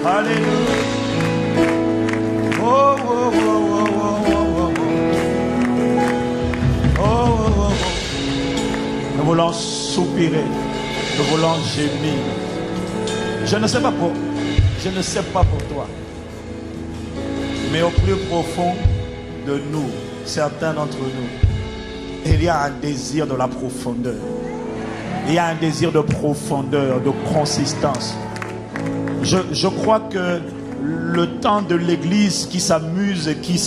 Alléluia. Oh, oh, oh, oh, oh, oh, oh, oh, oh, oh. Nous voulons soupirer, nous voulons gémir. Je ne sais pas pour toi, mais au plus profond de nous, certains d'entre nous, il y a un désir de la profondeur. Il y a un désir de profondeur, de consistance. Je crois que le temps de l'église qui s'amuse, qui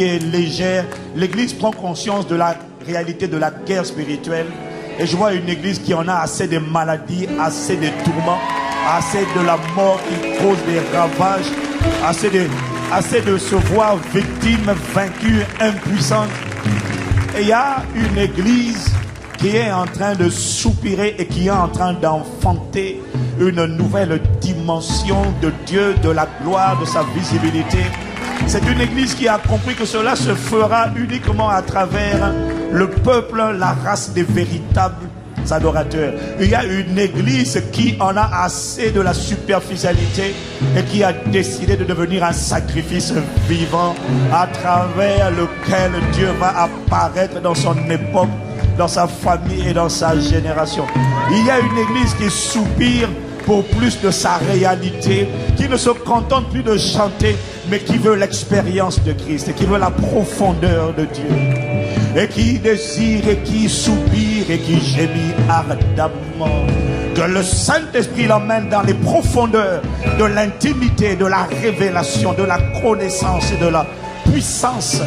est légère, l'église prend conscience de la réalité de la guerre spirituelle. Et je vois une église qui en a assez de maladies, assez de tourments, assez de la mort qui cause des ravages, assez de se voir victime, vaincue, impuissante. Et il y a une église qui est en train de soupirer et qui est en train d'enfanter une nouvelle dimension de Dieu, de la gloire, de sa visibilité. C'est une église qui a compris que cela se fera uniquement à travers le peuple, la race des véritables adorateurs. Il y a une église qui en a assez de la superficialité et qui a décidé de devenir un sacrifice vivant à travers lequel Dieu va apparaître dans son époque, dans sa famille et dans sa génération. Il y a une église qui soupire pour plus de sa réalité, qui ne se contente plus de chanter, mais qui veut l'expérience de Christ et qui veut la profondeur de Dieu, et qui désire et qui soupire et qui gémit ardemment. Que le Saint-Esprit l'emmène dans les profondeurs de l'intimité, de la révélation, de la connaissance et de la puissance.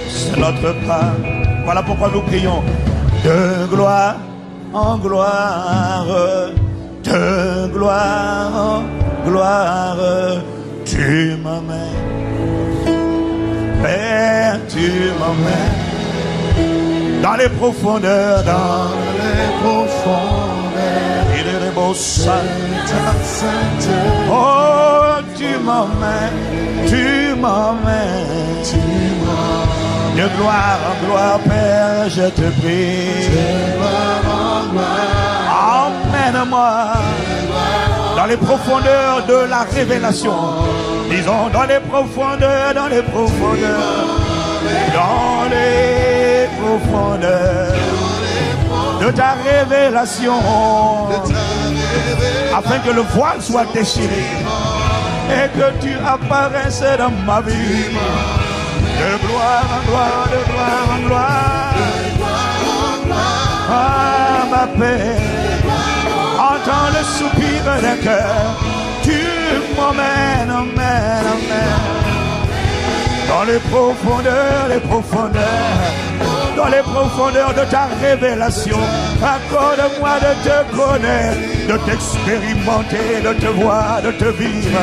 C'est notre part. Voilà pourquoi nous prions de gloire en gloire, de gloire en gloire. Tu m'emmènes, Père, tu m'emmènes dans les profondeurs, dans les profondeurs. Il est le beau saint. Oh, tu m'emmènes, tu m'emmènes, tu m'emmènes. De gloire en gloire, Père, je te prie. De gloire en gloire. Emmène-moi dans les profondeurs de la révélation. Disons dans les profondeurs, dans les profondeurs, dans les profondeurs de ta révélation, afin que le voile soit déchiré et que tu apparaisses dans ma vie. De gloire en gloire, de gloire en gloire, ah ma paix, entends le soupir d'un cœur, tu m'emmènes, emmènes, emmènes, dans les profondeurs, dans les profondeurs de ta révélation. Accorde-moi de te connaître, de t'expérimenter, de te voir, de te vivre.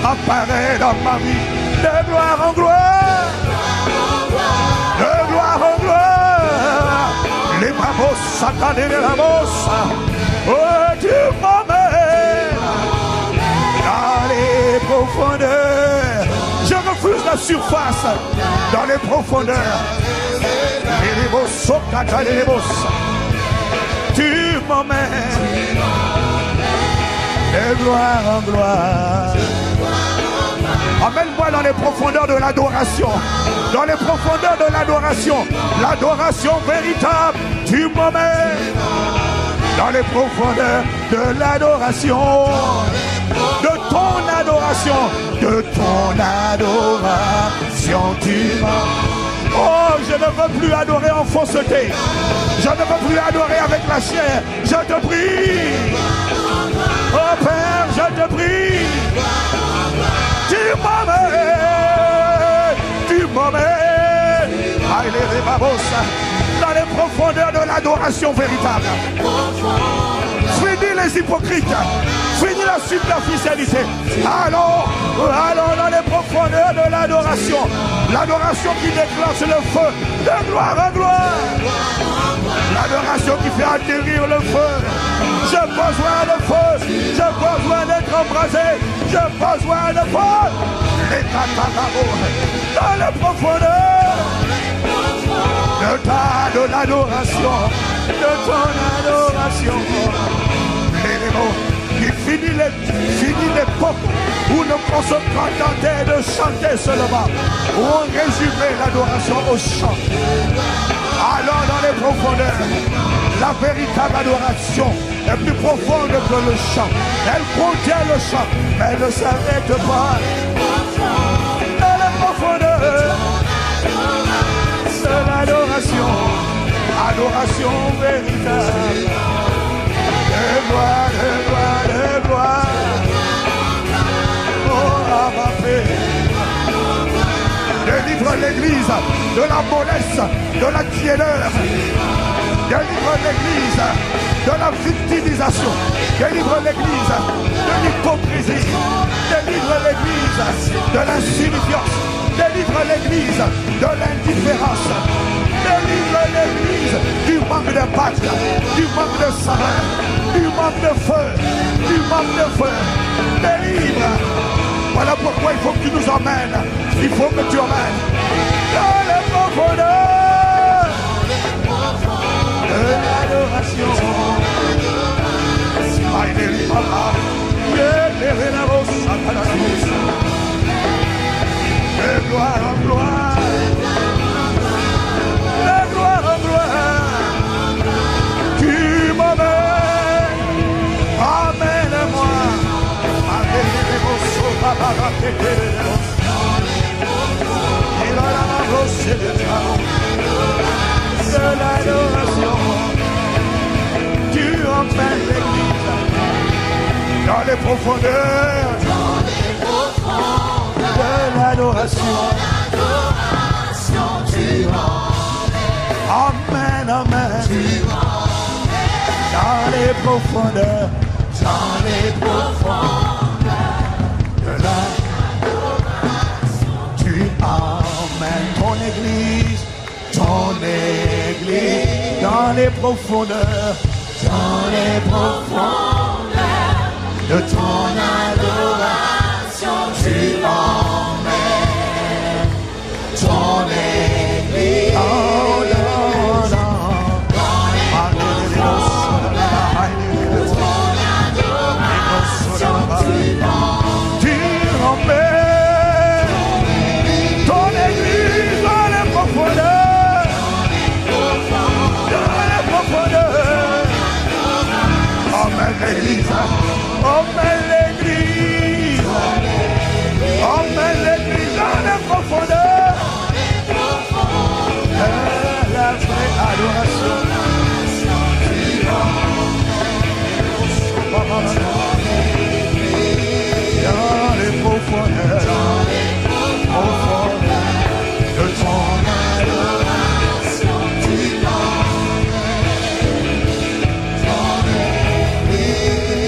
Apparaît dans ma vie. De gloire en gloire, de gloire en gloire, les mamos, satané de la mossa, oh tu m'emmènes dans les profondeurs. Je refuse la surface, dans les profondeurs. Les mosso, satané de mossa, tu m'emmènes de gloire en gloire. Emmène-moi dans les profondeurs de l'adoration. Dans les profondeurs de l'adoration. L'adoration véritable. Tu m'emmènes dans les profondeurs de l'adoration. De ton adoration. De ton adoration. Tu m'emmènes. Oh, je ne veux plus adorer en fausseté. Je ne veux plus adorer avec la chair. Je te prie. Oh Père, je te prie. Tu m'emmènes, dans les profondeurs de l'adoration véritable. Finis les hypocrites, finis la superficialité. Allons dans les profondeurs de l'adoration. L'adoration qui déclenche le feu de gloire en gloire. L'adoration qui fait atterrir le feu. J'ai besoin de feu, j'ai besoin d'être embrasé, j'ai besoin de feu. Les catarabos, dans les profondeurs de l'adoration, de ton adoration. Il finit l'époque où nous on se contentait de chanter seulement, où on résumait l'adoration au chant. Alors dans les profondeurs, la véritable adoration est plus profonde que le chant. Elle contient le chant, mais elle ne s'arrête pas. Dans les profondeurs de l'adoration, adoration véritable. De gloire, oh, à ma paix. Délivre l'église de la mollesse, de la tiédeur. Délivre l'église de la victimisation. Délivre l'église de l'hypocrisie. Délivre l'église de l'insignifiance. Délivre l'église de l'indifférence. Délivre l'église du manque d'impact, du manque de saveur, du manque de feu, du manque de feu. Délivre. Voilà pourquoi il faut que tu nous emmènes. Il faut que tu emmènes dans les profondeurs de l'adoration. De gloire en gloire, de gloire en gloire, tu m'emmènes, emmène-moi. De l'adoration, tu emmènes l'église dans les profondeurs de l'adoration. Amen, amen. Dans les profondeurs, dans les profondeurs de l'adoration, tu emmènes ton église dans les profondeurs de ton adoration, tu emmènes ton église. Oh, non, non. Tu emmènes ton église dans les profondeurs, dans les profondeurs. Emmène l'église, emmène l'église, emmène l'église dans les profondeurs. La vraie adoration. Dans les profondeurs de ton adoration, tu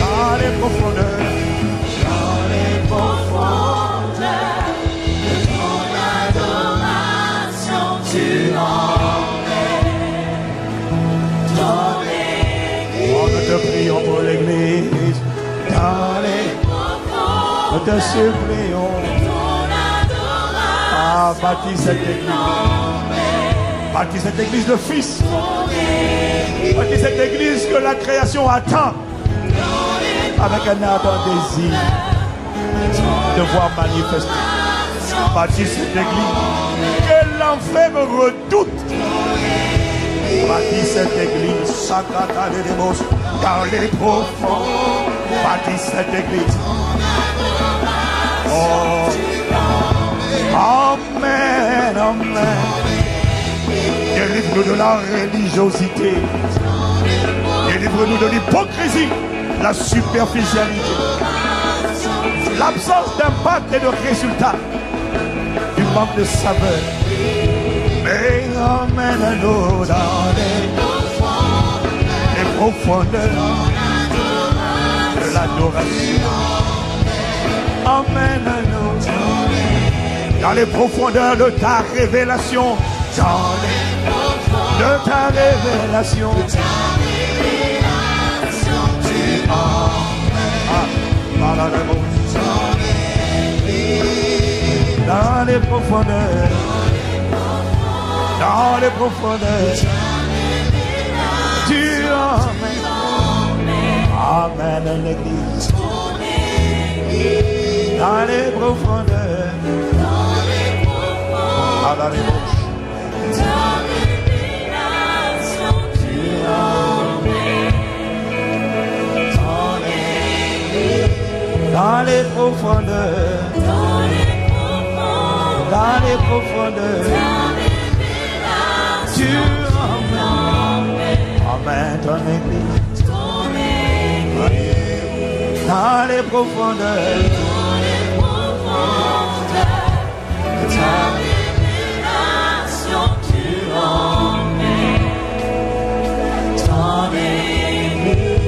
dans les profondeurs de ton adoration, tu oh, nous te prions pour l'église, dans les nous te supplions. Ah, bâtis cette église. Bâtis cette église de fils. Bâtis cette église que la création attend. Avec un ardent désir de voir manifester. Bâtis cette église que l'enfer redoute. Bâtis cette église. Sakata de Demos. Dans les profonds. Bâtis cette église. Oh, amen, amen. Délivre-nous de la religiosité. Délivre-nous de l'hypocrisie, la superficialité, l'absence d'impact et de résultat, du manque de saveur. Mais emmène-nous dans les profondeurs de l'adoration. Emmène-nous dans les profondeurs de ta révélation, de ta révélation. Dans les profondeurs dans les profondeurs. Tu emmènes. Amen, l'église. Dans les profondeurs. À la débauche. Tu emmènes. Dans les profondeurs. Dans les profondeurs. Tu emmènes. Amen, ton église. Dans les profondeurs. Ta révélation, tu emmènes ton église.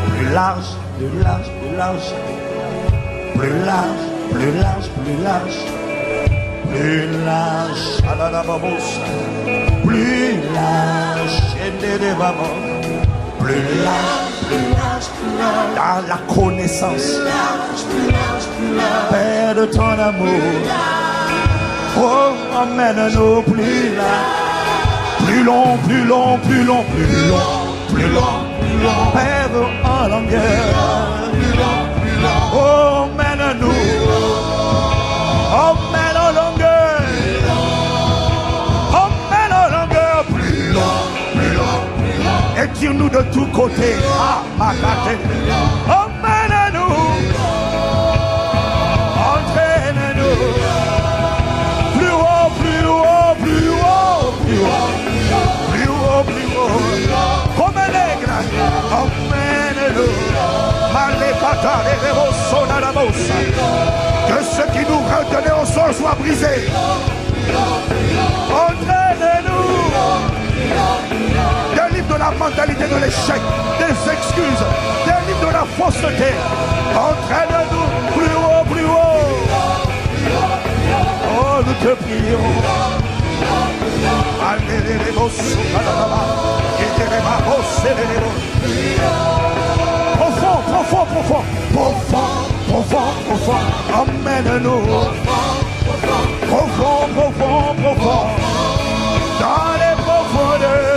Plus large, plus large, plus large. Plus large, plus large, plus large. Plus large, à la babosa. Plus large, plus large. Dans la connaissance, Père de ton amour, oh, emmène-nous plus là, plus long, plus long, plus long, plus long, plus long, plus long, Père en longueur, oh, emmène-nous, emmène en longueur, emmène en longueur, plus long, plus long. Et tire-nous de tous côtés. Ah, emmène-nous. Entraîne-nous. Plus haut, plus haut, plus haut, plus haut. Plus haut, plus haut. Comme l'aigle. Emmène-nous. Que ce qui nous retenait au sol soit brisé. Entraîne-nous. De la mentalité de l'échec, des excuses, des livres de la fausseté. Entraîne-nous plus haut, plus haut. Oh, nous te prions. Profond, profond, profond, profond, profond, profond. Emmène-nous. Profond, profond, profond. Dans les profondeurs.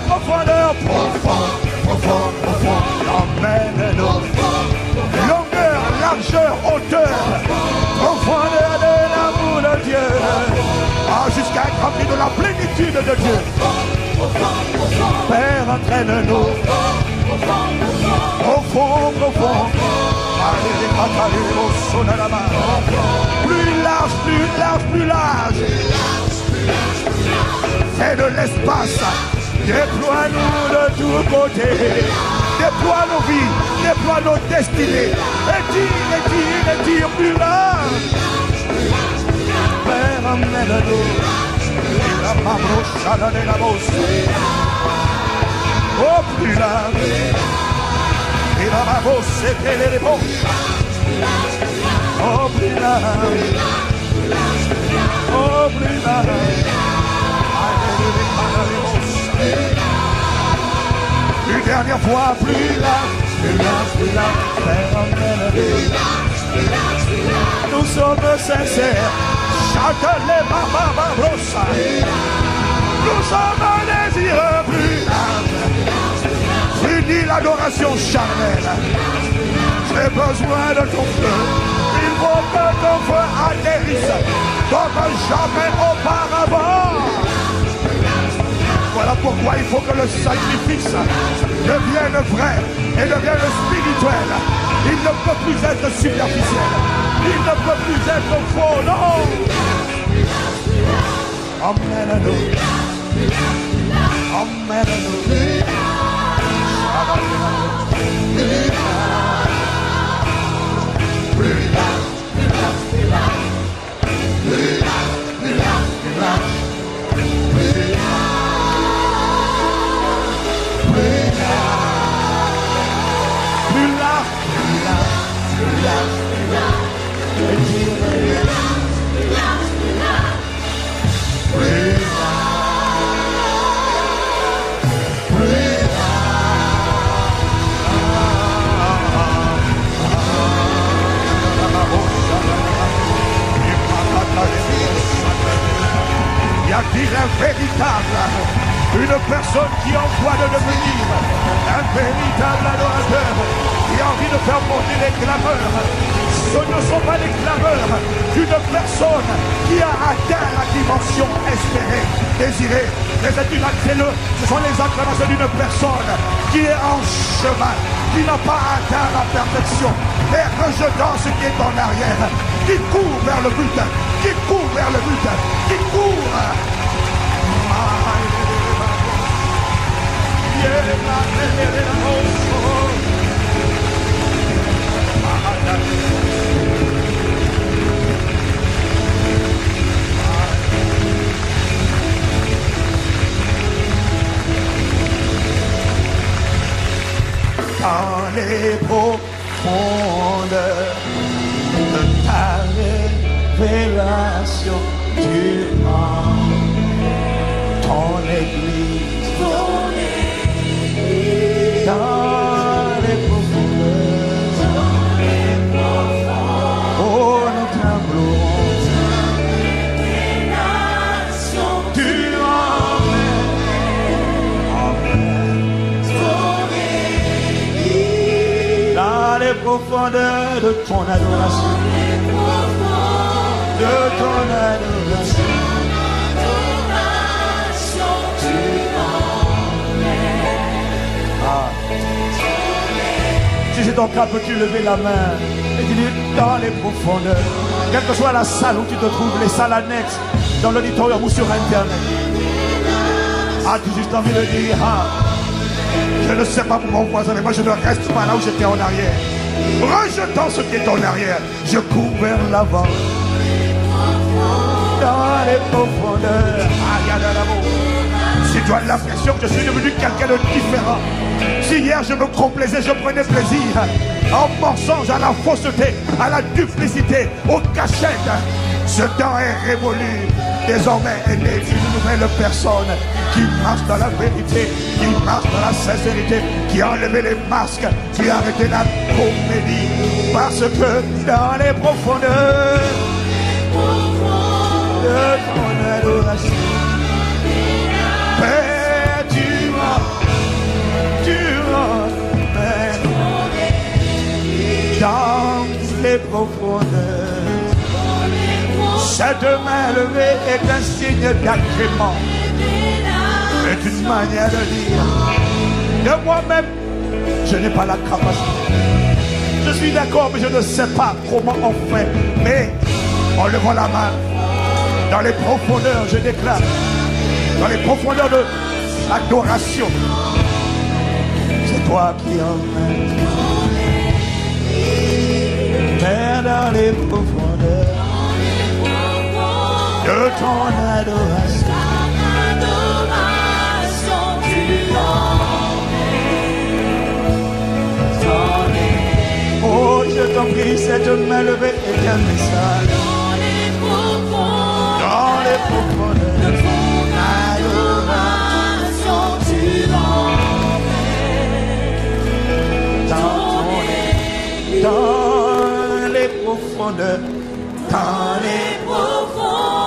Profondeur, profond, profond, profond, emmène-nous. Longueur, largeur, hauteur, profondeur de l'amour de Dieu. Ah, jusqu'à être rempli de la plénitude de Dieu. Père, entraîne-nous. Profond, profond. Plus large, plus large, plus large. Fais de l'espace. Déploie-nous de tous côtés. Déploie nos vies. Déploie nos destinées. Étire plus large. Père, emmène-nous. Oh, plus large. Oh, plus large. Oh, plus large. Une dernière fois, plus large, plus large, plus large, Père, emmène-nous. Nous sommes sincères, chante les babababrosa. Nous sommes désireux plus large. Finis l'adoration charnelle. J'ai besoin de ton feu. Il faut que ton feu atterrisse comme jamais auparavant. Voilà pourquoi il faut que le sacrifice devienne vrai et devienne spirituel. Il ne peut plus être superficiel. Il ne peut plus être faux, non. Emmène-nous. Emmène-nous. faire monter les clameurs. Ce ne sont pas les clameurs d'une personne qui a atteint la dimension espérée, désirée. Les études accélérées, ce sont les acclamations d'une personne qui est en chemin, qui n'a pas atteint la perfection, mais rejetant ce qui est en arrière, qui court vers le but, qui court vers le but, qui court. Dans les profondeurs de ta révélation, tu emmènes ton église, dans les profondeurs, oh nous tremblons, tu emmènes dans les profondeurs de ton adoration, de ton adoration. Si c'est ton cas, peux-tu lever la main et dire dans les profondeurs, quelle que soit la salle où tu te trouves, les salles annexes, dans l'auditorium ou sur Internet. As-tu juste envie de dire, je ne sais pas pour mon voisin, mais moi je ne reste pas là où j'étais en arrière. Rejetant ce qui est en arrière, je cours vers l'avant. Dans les profondeurs, si tu as l'impression que je suis devenu quelqu'un de différent, si hier je me complaisais, je prenais plaisir en mensonge, à la fausseté, à la duplicité, aux cachettes, ce temps est révolu. Désormais est née une nouvelle personne qui marche dans la vérité, qui marche dans la sincérité, qui a enlevé les masques, qui a arrêté la comédie, parce que dans les profondeurs de ton adoration, Père, tu emmènes dans les profondeurs. Cette main levée est un signe d'agrément, est une manière de dire de moi-même, je n'ai pas la capacité. Je suis d'accord, mais je ne sais pas comment on fait. Mais en levant la main, dans les profondeurs, je déclare, dans les profondeurs de l'adoration, c'est toi qui emmènes. Père, dans les profondeurs de ton adoration, tu emmènes. Oh, je t'en prie, cette main levée est un message. Dans les profondeurs de ton adoration, tu emmènes. Dans les profondeurs, dans les profondeurs.